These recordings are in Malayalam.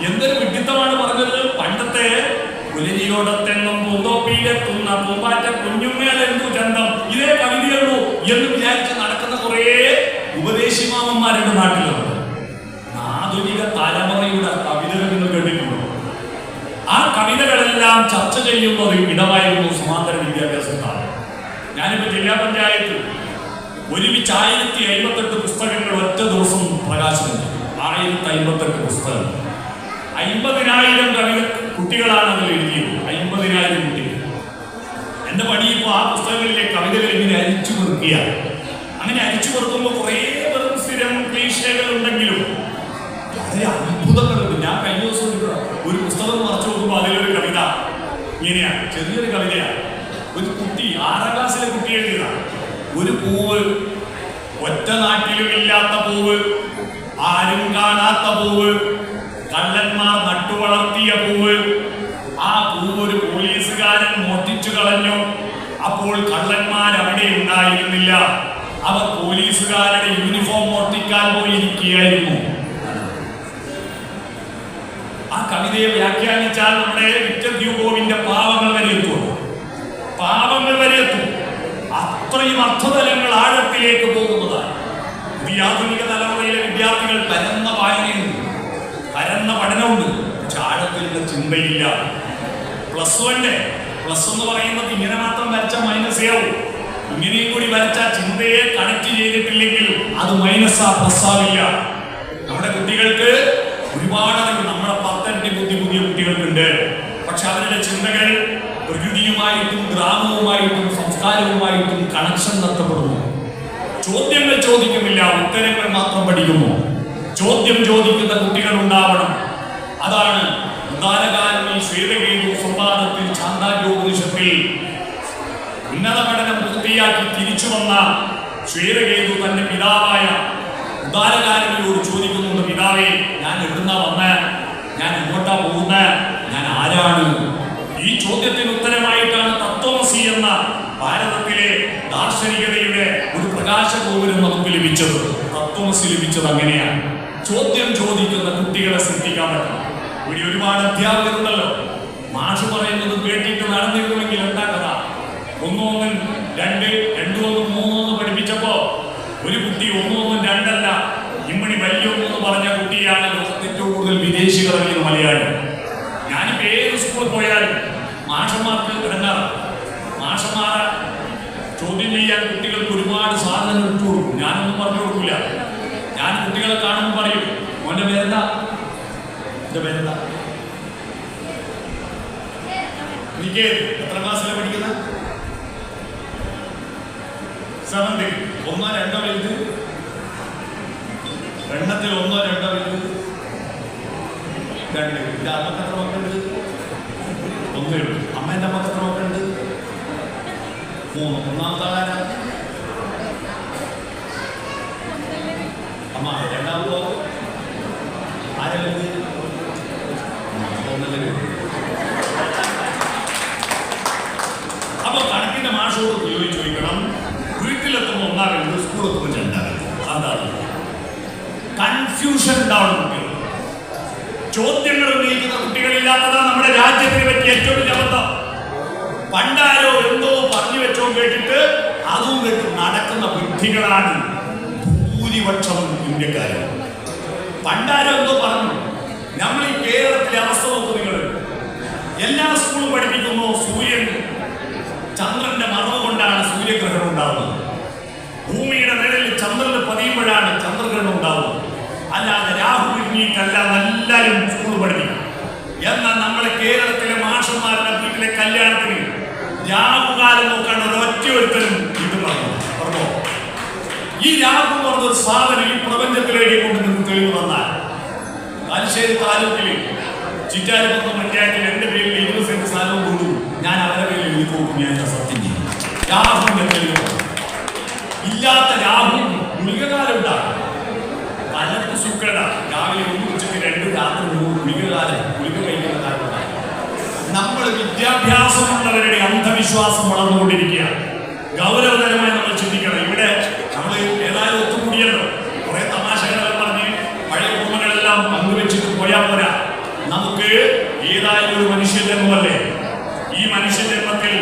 എന്തൊരു വിഡിത്തമാണ് പറഞ്ഞത്. പണ്ടത്തെ പുലരിയോടത്തെന്നും പൂന്തോപ്പിയിലെത്തുന്ന പൂമ്പാറ്റ കുഞ്ഞുമേലെന്തു ചന്തം, ഇതേ കവിതയുള്ളൂ എന്ന് വിചാരിച്ച് നടക്കുന്ന കുറെ ഉപദേശിമാമന്മാരുടെ നാട്ടിലുണ്ട്. ആധുനിക തലമുറയുടെ കവിതകൾ നിങ്ങൾ കേട്ടിട്ടുണ്ടോ? ആ കവിതകളെല്ലാം ചർച്ച ചെയ്യുന്ന ഒരു ഇടമായിരുന്നു സമാന്തര വിദ്യാഭ്യാസത്താണ്. ഞാനിപ്പോ ജില്ലാ പഞ്ചായത്ത് ഒരുമിച്ച് 1058 പുസ്തകങ്ങൾ ഒറ്റ ദിവസം പ്രകാശനം ചെയ്തു. 1058 പുസ്തകങ്ങൾ, 50,000 കവിത കുട്ടികളാണ് അതിൽ എഴുതിയത്. 50,000 കുട്ടികൾ. എന്റെ പണി ഇപ്പോൾ ആ പുസ്തകങ്ങളിലെ കവിതകൾ ഇങ്ങനെ അരിച്ചു പെറുക്കുകയാണ്. അങ്ങനെ അരിച്ചു പെറുക്കുമ്പോൾ കുറേ വെറും സ്ഥിരം ക്ലീശകൾ ഉണ്ടെങ്കിലും വളരെ അത്ഭുതങ്ങളുണ്ട്. ഞാൻ കഴിഞ്ഞ ദിവസം ഒരു പുസ്തകം മറച്ചു നോക്കുമ്പോൾ അതിലൊരു കവിത ഇങ്ങനെയാണ്, ചെറിയൊരു കവിതയാണ്. ഒരു കുട്ടി 6ാം ക്ലാസ്സിലെ കുട്ടി എഴുതിയതാണ്. ഒരു പൂവ്, ഒറ്റ നാട്ടിലും ഇല്ലാത്ത പൂവ്, ആരും കാണാത്ത പൂവ്, കള്ളന്മാർ നട്ടുവളർത്തിയ പൂവ്. ആ പൂവ് ഒരു പോലീസുകാരൻ മോഷ്ടിച്ചു കളഞ്ഞു. അപ്പോൾ കള്ളന്മാർ അവിടെ ഉണ്ടായിരുന്നില്ല. അവർ പോലീസുകാരുടെ യൂണിഫോം മോഷ്ടിക്കാൻ പോയിരിക്കുകയായിരുന്നു. ആ കവിതയെ വ്യാഖ്യാനിച്ചാൽ നമ്മുടെ വിക്ടർ ഹ്യൂഗോവിന്റെ പാവങ്ങൾ വരെ എത്തും. പാവങ്ങൾ വരെ എത്തും. അത്രയും അർത്ഥതലങ്ങൾ ആഴത്തിലേക്ക് പോകുന്നതാണ്. ഈ ആധുനിക തലമുറയിലെ വിദ്യാർത്ഥികൾ പരന്ന വായനയുണ്ട്, പരന്ന പഠനമുണ്ട്, പക്ഷെ ആഴത്തിലുള്ള ചിന്തയില്ല. പ്ലസ് എന്ന് പറയുന്നത് ഇങ്ങനെ മാത്രം വരച്ച മൈനസേ ആവും. ഇങ്ങനെയും കൂടി വരച്ച ചിന്തയെ കണക്ട് ചെയ്തിട്ടില്ലെങ്കിൽ അത് മൈനസാ, പ്ലസ്സാവില്ല. നമ്മുടെ കുട്ടികൾക്ക് ഒരുപാട് അറിവ് നമ്മുടെ 10 ബുദ്ധി പുതിയ കുട്ടികൾക്കുണ്ട്. പക്ഷെ അവരുടെ ചിന്തകൾ പ്രകൃതിയുമായിട്ടും ഗ്രാമവുമായിട്ടും സംസ്കാരവുമായിട്ടും കണക്ഷൻ നഷ്ടപ്പെടുന്നു. ചോദ്യങ്ങൾ ചോദിക്കുന്നില്ല, ഉത്തരങ്ങൾ മാത്രം പഠിക്കുന്നു. ചോദ്യം ചോദിക്കുന്ന കുട്ടികൾ ഉണ്ടാവണം. അതാണ് ഉദാരകാലങ്ങളിൽ ശ്വേതകേതു സംവാദത്തിൽ ചാന്ദാര്യോപനിഷത്തിൽ ഉന്നത പഠനം പൂർത്തിയാക്കി തിരിച്ചു വന്ന ശ്വേതകേതു തന്റെ പിതാവായ ഉദാരകാലങ്ങളോട് ചോദിക്കുന്നുണ്ട്, പിതാവേ, ഞാൻ എവിടുന്നാ വന്ന്, ഞാൻ എങ്ങോട്ടാ പോകുന്ന, ഞാൻ ആരാണ്? ഈ ചോദ്യത്തിന് ഉത്തരമായിട്ടാണ് തത്വമസി എന്ന ഭാരതത്തിലെ ദാർശനികതയുടെ ഒരു പ്രകാശഗോപുരം നമുക്ക് ലഭിച്ചത്. തത്വമസി ലഭിച്ചത് അങ്ങനെയാണ്. ചോദ്യം ചോദിക്കുന്ന കുട്ടികളെ സൃഷ്ടിക്കാൻ പറ്റണം. ഇവിടെ ഒരുപാട് അധ്യാപകരുണ്ടല്ലോ. മാഷ് പറയുന്നത് കേട്ടിട്ട് നടന്നിരുന്നുവെങ്കിൽ എന്താ കഥ? 1 1 2 2 1 3 1 പഠിപ്പിച്ചപ്പോ ഒരു കുട്ടി 1 1 2 അല്ല, ഇമ്മണി വലിയൊന്ന് പറഞ്ഞ കുട്ടിയാണ് ലോകത്ത് ഏറ്റവും കൂടുതൽ വിദേശികൾ അറിയുന്ന മലയാളി. ഞാനിപ്പോ ഏത് സ്കൂളിൽ പോയാലും മാഷന്മാർക്ക് ഇടങ്ങാറ്. മാഷന്മാരെ ചോദ്യം ചെയ്യാൻ കുട്ടികൾക്ക് ഒരുപാട് സാധനങ്ങൾ ഇട്ടു കൊടുക്കും. ഞാനൊന്നും പറഞ്ഞു കൊടുക്കില്ല. ഞാൻ കുട്ടികളെ കാണുമ്പോൾ പറയും, മോന്റെ പേരെന്താ, എന്റെ പേരെന്താ? എനിക്ക് എത്ര ക്ലാസ്സിലാണ് പഠിക്കുന്നത്? 7th. 1 2 വലുത്, എണ്ണത്തിൽ 1 2 വലുത്, 2. ഇത് അമ്മക്ക് എത്ര മക്കളുണ്ട്? 1. അമ്മേന്റെ അമ്മക്ക് എത്ര മക്കളുണ്ട്? 3. 1ാമത്തെ ആളാരാ? അമ്മ. 2ാമതോ ആരല്ലേ? 1. അപ്പൊ കണക്കിന്റെ മാഷോട് ചോദിക്കണം, വീട്ടിലെത്തുമ്പോൾ 1 2, സ്കൂളെത്തുമ്പോൾ 2. അതാണ് കൺഫ്യൂഷൻ ഉണ്ടാവണം കുട്ടികൾ. ചോദ്യങ്ങൾ ഉന്നയിക്കുന്ന കുട്ടികളില്ലാത്തതാണ് നമ്മുടെ രാജ്യത്തിന് പറ്റിയ ഏറ്റവും വലിയ അബദ്ധം. പണ്ടാരോ എന്തോ പറഞ്ഞു വെച്ചോ കേട്ടിട്ട് അതും കേട്ട് നടക്കുന്ന ബുദ്ധികളാണ് ഭൂരിപക്ഷം ഇന്ത്യക്കാരും. പണ്ടാരോ എന്തോ പറഞ്ഞു. നമ്മൾ ഈ കേരളത്തിലെ അവസ്ഥ നോക്കും നിങ്ങൾ. എല്ലാ സ്കൂളും പഠിപ്പിക്കുന്നു സൂര്യൻ, ചന്ദ്രന്റെ മറവ് കൊണ്ടാണ് സൂര്യഗ്രഹണം ഉണ്ടാവുന്നത്. ഭൂമിയുടെ നിഴലിൽ ചന്ദ്രന് പതിയുമ്പോഴാണ് ചന്ദ്രഗ്രഹണം ഉണ്ടാവുന്നത്. അല്ലാതെ രാഹു പിന്നീട്ടല്ല എല്ലാവരും സ്കൂൾ പഠിപ്പിക്കും. എന്നാൽ നമ്മളെ കേരളത്തിലെ മാഷന്മാരുടെ വീട്ടിലെ കല്യാണത്തിന് രാഹുകാലം നോക്കാണ്ട് ഒരൊറ്റ ഒരുത്തരും ഇത് പറഞ്ഞോ. ഈ രാഹു പറഞ്ഞൊരു സാധനം ഈ പ്രപഞ്ചത്തിലേക്ക് കൊണ്ട് നിന്ന് തെളിവ് വന്നാൽ തലശ്ശേരി താലൂക്കിൽ ചിറ്റാരിപ്പുറം പഞ്ചായത്തിൽ എന്റെ പേരിൽ 20 സെന്റ് സ്ഥലവും കൊണ്ടു ഞാൻ അവരെ പേരിൽ എഴുതി കൊടുക്കും. ഞാൻ സത്യം ചെയ്യും. രാഹുവിന്റെ തെളിവ് ഇല്ലാത്ത രാഹു ഗുളികകാലം ഉണ്ടാകും. പലർക്കും സുഖട. രാവിലെ 1 ഉച്ചയ്ക്ക് 2 രാത്രി 3 ഗുളിക കഴിക്കുന്ന കാലം. നമ്മൾ വിദ്യാഭ്യാസമുള്ളവരുടെ അന്ധവിശ്വാസം വളർന്നുകൊണ്ടിരിക്കുകയാണ്. ഗൗരവതരമായി നമ്മൾ ചിന്തിക്കണം. ഇവിടെ നമ്മൾ ഏതായാലും ഒത്തുകൂടിയല്ലോ, കുറെ തമാശകളെല്ലാം പറഞ്ഞ് പഴയ ഓർമ്മകളെല്ലാം പങ്കുവെച്ചിട്ട് പോയാൽ പോരാ. നമുക്ക് ഏതായാലും ഒരു മനുഷ്യജന്മമല്ലേ. ഈ മനുഷ്യജന്മത്തിൽ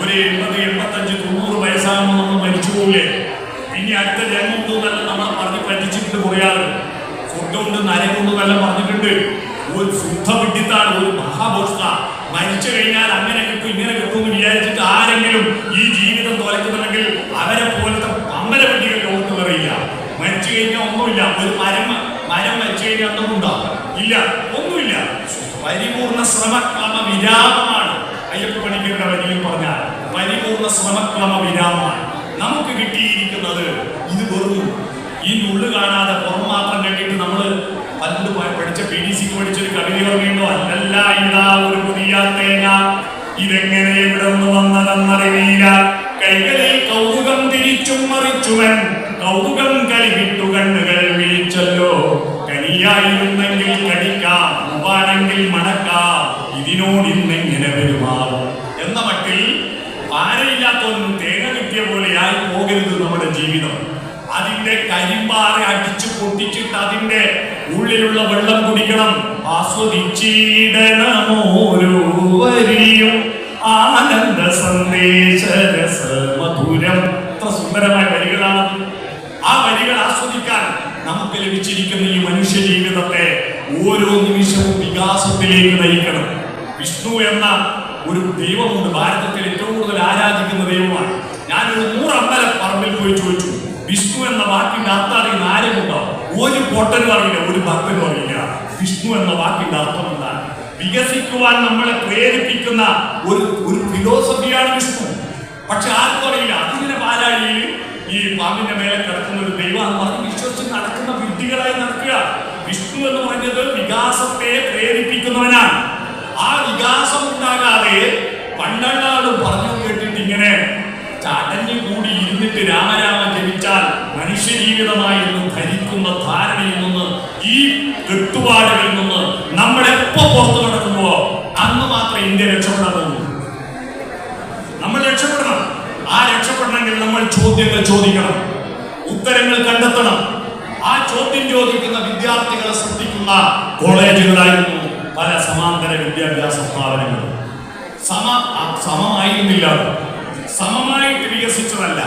ഒരു 80-85-90 വയസ്സാകുമ്പോൾ നമ്മൾ മരിച്ചു പോകില്ലേ. പിന്നെ അടുത്ത ജന്മം ഉണ്ടെന്നല്ല നമ്മളെ പറഞ്ഞ് പറ്റിച്ചിട്ടുണ്ട് കുറേ ആള്. ഫുഡ് കൊണ്ട് നരകൊണ്ടെന്നെല്ലാം പറഞ്ഞിട്ടുണ്ട്. ഒരു ശുദ്ധ വിഡിത്താണ്, ഒരു മഹാഭോഷ്ക. മരിച്ചു കഴിഞ്ഞാൽ അങ്ങനെ കിട്ടും ഇങ്ങനെ കിട്ടും എന്ന് വിചാരിച്ചിട്ട് ആരെങ്കിലും ഈ ജീവിതം തോലക്കുന്നുണ്ടെങ്കിൽ അവരെ പോലത്തെ അമ്മര വിഡികൾ ലോകത്ത് പറയില്ല. മരിച്ചു കഴിഞ്ഞാൽ ഒന്നുമില്ല. ഒരു മരം മരിച്ചു കഴിഞ്ഞാൽ ഒന്നുമുണ്ടാവും ഇല്ല, ഒന്നുമില്ല. പരിപൂർണ ശ്രമക്രമ വിരാമമാണ് അയ്യപ്പ പണിക്കരുടെ വരിയിൽ പറഞ്ഞാൽ. പരിപൂർണ ശ്രമക്രമ വിരാമമാണ് നമുക്ക് കിട്ടിയിരിക്കുന്നത്. ഇത് വെറും ഈ നുള്ളു കാണാതെ പുറം മാത്രം കണ്ടിട്ട് നമ്മള് പണ്ട് പഠിച്ച PDC പഠിച്ചൊരു കവിത ഓർമ്മയുണ്ടോ? അല്ലല്ല ഇതാ ഒരു പുതിയ തേങ്ങ, ഇതെങ്ങനെ ഇവിടെ നിന്ന് വന്നതെന്നറിയില്ല. കൈകളിൽ കൗതുകം തിരിച്ചും മറിച്ചുവൻ, കൗതുകം കളിവിട്ടു കണ്ണുകൾ വീഴ്ചല്ലോ. കനിയായിരുന്നെങ്കിൽ കടിക്കാം, ഉപ്പാണെങ്കിൽ മണക്കാം, ഇതിനോട് ഇന്നെങ്ങനെ പെരുമാറും എന്ന മട്ടിൽ പാരയില്ലാത്തൊന്നും തേങ്ങ കിട്ടിയ പോലെയായി പോകരുത് നമ്മുടെ ജീവിതം. അതിന്റെ കരിമ്പാറ അടിച്ചു പൊട്ടിച്ചിട്ട് അതിന്റെ ഉള്ളിലുള്ള വെള്ളം കുടിക്കണം. ആസ്വദിച്ചിടണമോരോ വരിയും ആനന്ദ സന്ദേശ രസ മധുരം. എത്ര സുന്ദരമായ വരികളാണ്. ആ വരികൾ ആസ്വദിക്കാൻ നമുക്ക് ലഭിച്ചിരിക്കുന്ന ഈ മനുഷ്യ ജീവിതത്തെ ഓരോ നിമിഷവും വികാസത്തിലേക്ക് നയിക്കണം. വിഷ്ണു എന്ന ഒരു ദൈവമുണ്ട്, ഭാരതത്തിൽ ഏറ്റവും കൂടുതൽ ആരാധിക്കുന്ന ദൈവമാണ്. ഞാനൊരു 100 അമ്പലപ്പറമ്പിൽ പോയി ചോദിച്ചു, വിഷ്ണു എന്ന വാക്കിന്റെ അർത്ഥം അറിയുന്ന ആരുമുണ്ടോ? ഒരു പൊട്ടനും അറിയില്ല, ഒരു ഭക്തനും അറിയില്ല. വിഷ്ണു എന്ന വാക്കിന്റെ അർത്ഥം എന്താണ്? വികസിക്കുവാൻ നമ്മളെ പ്രേരിപ്പിക്കുന്ന ഒരു ഫിലോസഫിയാണ് വിഷ്ണു. പക്ഷെ ആർക്കും അറിയില്ല. അതിങ്ങനെ പാലാഴിയിൽ ഈ പാമ്പിന്റെ മേലെ കിടക്കുന്ന ഒരു ദൈവം പറഞ്ഞ് വിശ്വസിച്ച് നടക്കുന്ന വിഡ്ഢികളായി നടക്കുക. വിഷ്ണു എന്ന് പറഞ്ഞത് വികാസത്തെ പ്രേരിപ്പിക്കുന്നവനാണ്. ആ വികാസം ഉണ്ടാകാതെ പണ്ടങ്ങാട് പറഞ്ഞു കേട്ടിട്ട് ഇങ്ങനെ ചടഞ്ഞു കൂടി ഇരുന്നിട്ട് രാമരാമ ജപിച്ചാൽ മനുഷ്യജീവിതമായി എന്ന് ധരിക്കുന്ന ധാരണയിൽ നിന്ന്, ഈ കെട്ടുപാടുകളിൽ നിന്ന് നമ്മൾ എപ്പോ പുറത്തു നടക്കുന്നുവോ അന്ന് മാത്രമേ ഇന്ത്യ രക്ഷപ്പെടാൻ പോകുന്നു. നമ്മൾ രക്ഷപ്പെടണം. ആ രക്ഷപ്പെടണമെങ്കിൽ നമ്മൾ ചോദ്യങ്ങൾ ചോദിക്കണം, ഉത്തരങ്ങൾ കണ്ടെത്തണം. ആ ചോദ്യം ചോദിക്കുന്ന വിദ്യാർത്ഥികളെ സൃഷ്ടിക്കുന്ന കോളേജുകളായിരുന്നു പല സമാന്തര വിദ്യാഭ്യാസ സ്ഥാപനങ്ങൾ. സമമായിരുന്നില്ല, സമമായിട്ട് വികസിച്ചതല്ല.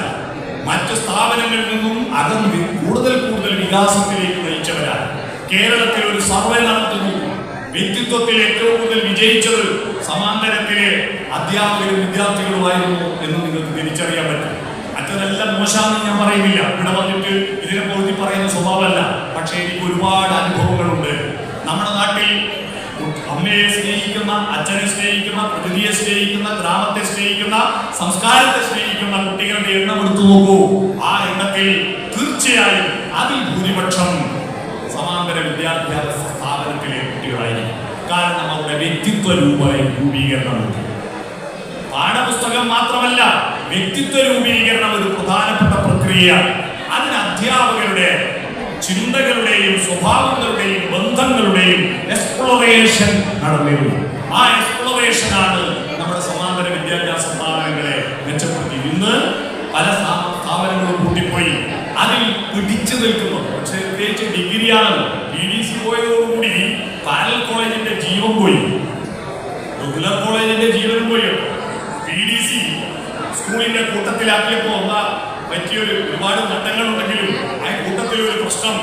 മറ്റ് സ്ഥാപനങ്ങളിൽ നിന്നും അകന്ന് കൂടുതൽ വികാസത്തിലേക്ക് നയിച്ചവരാണ്. കേരളത്തിൽ ഒരു സർവേ നടത്തുന്നു. വ്യക്തിത്വത്തിൽ ഏറ്റവും കൂടുതൽ വിജയിച്ചത് സമാന്തരത്തിലെ അധ്യാപകരും വിദ്യാർത്ഥികളുമായിരുന്നു എന്ന് നിങ്ങൾക്ക് തിരിച്ചറിയാൻ പറ്റും. മറ്റതെല്ലാം മോശമാണെന്ന് ഞാൻ പറയുന്നില്ല. ഇവിടെ വന്നിട്ട് ഇതിനെ പൊറുതി പറയുന്ന സ്വഭാവമല്ല. പക്ഷേ എനിക്ക് ഒരുപാട് അനുഭവങ്ങളുണ്ട്. നമ്മുടെ നാട്ടിൽ അമ്മയെ സ്നേഹിക്കുന്ന, അച്ഛനെ സ്നേഹിക്കുന്ന, പ്രകൃതിയെ സ്നേഹിക്കുന്ന, ഗ്രാമത്തെ സ്നേഹിക്കുന്ന, സംസ്കാരത്തെ സ്നേഹിക്കുന്ന കുട്ടികളുടെ എണ്ണം എടുത്തു നോക്കൂ. ആ എണ്ണത്തിൽ തീർച്ചയായും അതിൽ ഭൂരിപക്ഷം സമാന്തര വിദ്യാഭ്യാസ സ്ഥാപനത്തിലെ കുട്ടികളായിരിക്കും. കാരണം അവരുടെ വ്യക്തിത്വ രൂപീകരണമുണ്ട്. പാഠപുസ്തകം മാത്രമല്ല, വ്യക്തിത്വ രൂപീകരണം ഒരു പ്രധാനപ്പെട്ട പ്രക്രിയ. അതിന് അധ്യാപകരുടെ ചിന്തകളുടെയും സ്വഭാവങ്ങളുടെയും ബന്ധങ്ങളുടെയും എക്സ്പ്ലോറേഷൻ നടന്നിരുന്നു. ആ എക്സ്പ്ലോറേഷനാണ് നമ്മുടെ സമാന്തര വിദ്യാഭ്യാസ സ്ഥാപനങ്ങളെ മെച്ചപ്പെടുത്തി. ഇന്ന് പല സ്ഥാപനങ്ങളും കൂട്ടിപ്പോയി അതിൽ പിടിച്ചു നിൽക്കുന്നു. പക്ഷേ പ്രത്യേകിച്ച് ഡിഗ്രിയാണ്. PDC പോയതോടുകൂടി പാരലൽ കോളേജിന്റെ ജീവൻ പോയി, റെഗുലർ കോളേജിന്റെ ജീവനും പോയി. PDC സ്കൂളിന്റെ കൂട്ടത്തിലാക്കിയപ്പോ പറ്റിയൊരു ഒരുപാട് ഘട്ടങ്ങളുണ്ടെങ്കിലും ആ കൂട്ടത്തിൽ ഒരു പ്രശ്നം,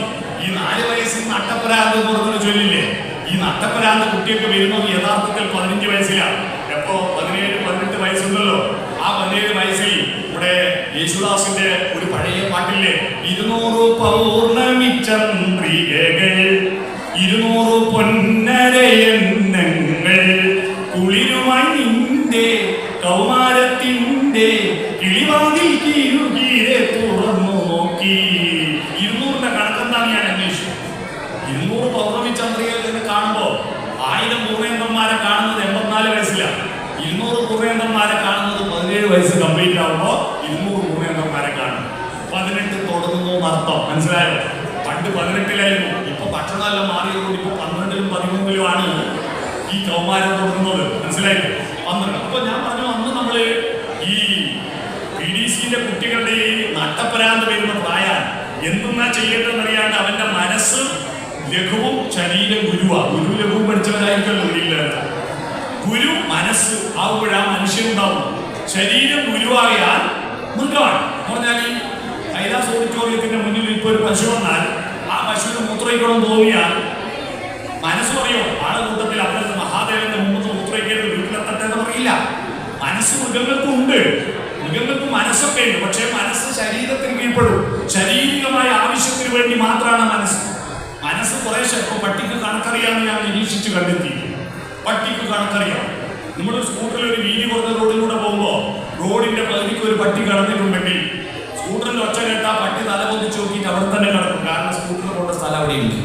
ഈ 4 വയസ്സിൽ നട്ടപ്പരാന്ത് എന്ന് പറഞ്ഞ ചൊല്ലില്ലേ, ഈ നട്ടപ്പരാന്ത് കുട്ടിയൊക്കെ വരുന്നത് യഥാർത്ഥത്തിൽ 15 വയസ്സിലാണ്. എപ്പോ 17-18 വയസ്സുണ്ടല്ലോ. ആ 17 വയസ്സിൽ ഇവിടെ യേശുദാസിന്റെ ഒരു പഴയ പാട്ടില്ലേ, 200 പൗർണമി ചന്ദ്രികകൾ, 200 പൊന്നരയന്നങ്ങൾ, കുളിരുമായി നിന്റെ കൗമാരത്തിന്റെ കിളിവാതിൽ കീഴുകീരെ തുറന്നു നോക്കി. 200ന്റെ കണക്കെന്താണ് ഞാൻ അന്വേഷിച്ചു. 200 പൗർണമി ചന്ദ്രികകൾ കാണുമ്പോ 1000 പൂർണ്ണേന്ദ്രന്മാരെ കാണുന്നത് 84 വയസ്സിലാണ്. 200 പൂർണ്ണേന്ദ്രന്മാരെ കാണുന്നത് 17 വയസ്സ് കംപ്ലീറ്റ് ആകുമ്പോ 200 പൂർണ്ണേന്ദ്രന്മാരെ കാണും. 18 തുടങ്ങുന്നു എന്നർത്ഥം. മനസ്സിലായോ? പണ്ട് 18-ലായിരുന്നു. ഇപ്പൊ ഭക്ഷണമെല്ലാം മാറിയതുകൊണ്ട് ഇപ്പൊ 12-ലും 13-ലും ആണ് ഈ കൗമാരം തുടങ്ങുന്നത്. മനസ്സിലായി? 12. അപ്പൊ ഞാൻ പറഞ്ഞു, അന്ന് നമ്മള് ഈ PDCന്റെ കുട്ടികളുടെ ഈ നട്ടപ്പരാന്ത് വരുന്ന പ്രായം എന്തെന്നാ ചെയ്യേണ്ടതെന്നറിയാണ്ട് അവന്റെ മനസ്സ് ലഘുവും ശരീരം ഗുരുവാ. ഗുരു ലഘുവും പഠിച്ചവരായിരിക്കല്ലോ ഇല്ല. ഗുരു മനസ്സ് ആവുമ്പോഴാ മനുഷ്യനുണ്ടാവും. ശരീരം ഗുരുവായാൽ മൃഗമാണ്. പറഞ്ഞാൽ ഈ കൈലാസ് ഓഡിറ്റോറിയത്തിന്റെ മുന്നിൽ ഇപ്പൊ ഒരു പശു വന്നാൽ ആ പശുവിന് മൂത്രയിക്കണം തോന്നിയാൽ മനസ്സ് പറയോ ആളെ കൂട്ടത്തിൽ അവരുടെ മഹാദേവന്റെ മുമ്പ് മൂത്രയിക്കരുത്, വീട്ടിലെത്തട്ടെന്ന് പറയില്ല. മനസ്സ് മൃഗങ്ങൾക്കും ഉണ്ട്, മൃഗങ്ങൾക്ക് മനസ്സൊക്കെ ഉണ്ട്. പക്ഷേ മനസ്സ് ശരീരത്തിന് കീഴ്പ്പെടും. ശാരീരികമായ ആവശ്യത്തിന് വേണ്ടി മാത്രമാണ് മനസ്സ്. മനസ്സ് കുറേശ്ശെ ഇപ്പൊ പട്ടിക്ക് കണക്കറിയാമെന്ന് ഞാൻ നിരീക്ഷിച്ച് കണ്ടെത്തി. പട്ടിക്ക് കണക്കറിയാം. നമ്മൾ സ്കൂട്ടറിൽ ഒരു വീതി കുറഞ്ഞ റോഡിലൂടെ പോകുമ്പോൾ റോഡിന്റെ പകുതിക്ക് ഒരു പട്ടി കടന്നിട്ടുണ്ടെങ്കിൽ സ്കൂട്ടറിന്റെ ഒച്ച കേട്ടാ പട്ടി തലപൊന്നിച്ച് നോക്കിയിട്ട് അവിടെ തന്നെ കിടക്കും. കാരണം സ്കൂട്ടറിൽ പോകേണ്ട സ്ഥലം അവിടെയുണ്ട്.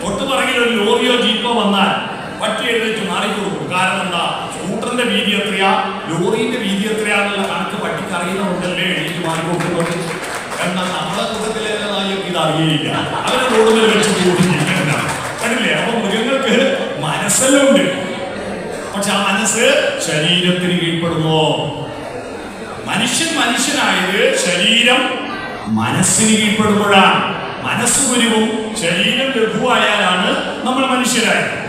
തൊട്ട് പറകിൽ ഒരു ലോറിയോ ജീപ്പോ വന്നാൽ പട്ടി എഴുന്നേറ്റ് മാറിക്കൊടുക്കും. കാരണം എന്താ? സ്കൂട്ടറിന്റെ വീതി എത്രയാ, ലോറിന്റെ വീതി എത്രയാന്നുള്ള കണക്ക് പട്ടിക്ക് അറിയുന്നുണ്ടല്ലേ എനിക്ക് മാറിക്കൊടുക്കുന്നത്. എന്നാൽ നമ്മളെ കൂട്ടത്തിലെ നായൊക്കെ ഇത് അറിയില്ല. അവരെ റോഡിൽ വെച്ച് കൂടിയില്ല. കണ്ടില്ലേ? അപ്പൊ മൃഗങ്ങൾക്ക് മനസ്സെല്ലാം ഉണ്ട്. പക്ഷെ ആ മനസ്സ് ശരീരത്തിന് കീഴ്പ്പെടുമോ? മനുഷ്യനായത് ശരീരം മനസ്സിന് കീഴ്പ്പെടുമ്പോഴാണ്. മനസ്സ് ഗുരുവും ശരീരം ലഘുവായാലാണ് നമ്മൾ മനുഷ്യരായത്.